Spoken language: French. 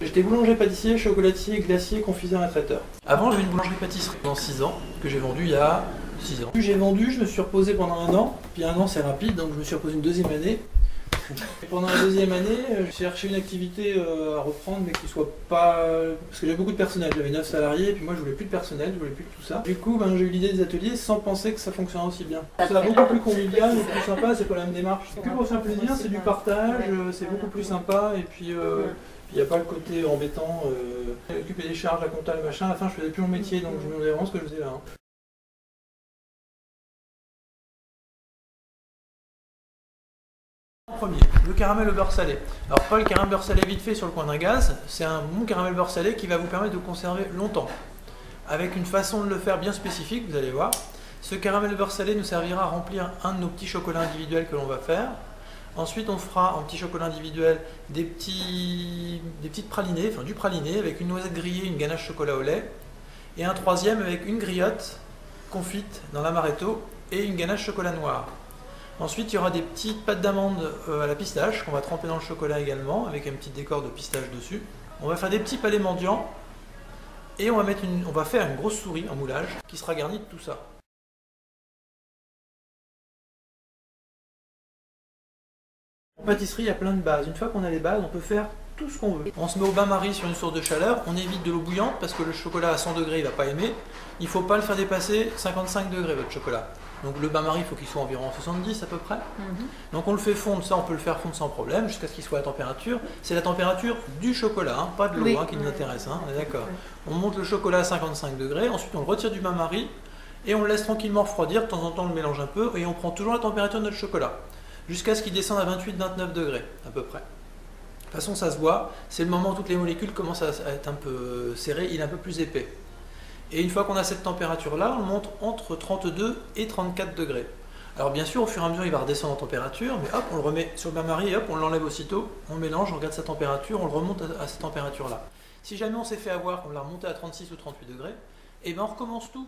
J'étais boulanger-pâtissier, chocolatier, glacier, confiseur et traiteur. Avant, j'avais une boulangerie-pâtisserie pendant 6 ans, que j'ai vendue il y a 6 ans. Puis j'ai vendu, je me suis reposé pendant 1 an, puis 1 an c'est rapide, donc je me suis reposé une deuxième année. Et pendant la deuxième année, j'ai cherché une activité à reprendre, mais qui soit pas... Parce que j'avais beaucoup de personnel, j'avais 9 salariés, et puis moi je voulais plus de personnel, je voulais plus de tout ça. Du coup, j'ai eu l'idée des ateliers sans penser que ça fonctionnait aussi bien. C'est beaucoup plus convivial, mais plus sympa, c'est pas la même démarche. Que pour faire plaisir, c'est du partage, c'est beaucoup plus sympa, et puis... il n'y a pas le côté embêtant, occuper des charges, la compta, le machin. À la fin, je faisais plus mon métier, donc je me demandais vraiment ce que je faisais là. Premier, le caramel au beurre salé. Alors pas le caramel beurre salé vite fait sur le coin d'un gaz, c'est un bon caramel beurre salé qui va vous permettre de conserver longtemps. Avec une façon de le faire bien spécifique, vous allez voir. Ce caramel beurre salé nous servira à remplir un de nos petits chocolats individuels que l'on va faire. Ensuite, on fera en petit chocolat individuel des petites pralinés, enfin du praliné avec une noisette grillée, une ganache chocolat au lait. Et un troisième avec une griotte confite dans l'amaretto et une ganache chocolat noir. Ensuite, il y aura des petites pâtes d'amande à la pistache qu'on va tremper dans le chocolat également, avec un petit décor de pistache dessus. On va faire des petits palais mendiants et on va faire une grosse souris en moulage qui sera garnie de tout ça. En pâtisserie, il y a plein de bases. Une fois qu'on a les bases, on peut faire tout ce qu'on veut. On se met au bain-marie sur une source de chaleur, on évite de l'eau bouillante parce que le chocolat à 100 degrés, il ne va pas aimer. Il ne faut pas le faire dépasser 55 degrés votre chocolat. Donc le bain-marie, il faut qu'il soit environ 70 à peu près. Donc on le fait fondre, ça on peut le faire fondre sans problème jusqu'à ce qu'il soit à la température. C'est la température du chocolat, hein, pas de l'eau qui nous intéresse, hein, on est d'accord. On monte le chocolat à 55 degrés, ensuite on le retire du bain-marie et on le laisse tranquillement refroidir. De temps en temps on le mélange un peu et on prend toujours la température de notre chocolat. Jusqu'à ce qu'il descende à 28-29 degrés à peu près. De toute façon ça se voit, c'est le moment où toutes les molécules commencent à être un peu serrées, il est un peu plus épais. Et une fois qu'on a cette température là, on le monte entre 32 et 34 degrés. Alors bien sûr au fur et à mesure il va redescendre en température, mais hop on le remet sur le bain-marie et hop on l'enlève aussitôt, on mélange, on regarde sa température, on le remonte à cette température là. Si jamais on s'est fait avoir, qu'on l'a remonté à 36 ou 38 degrés, et bien on recommence tout.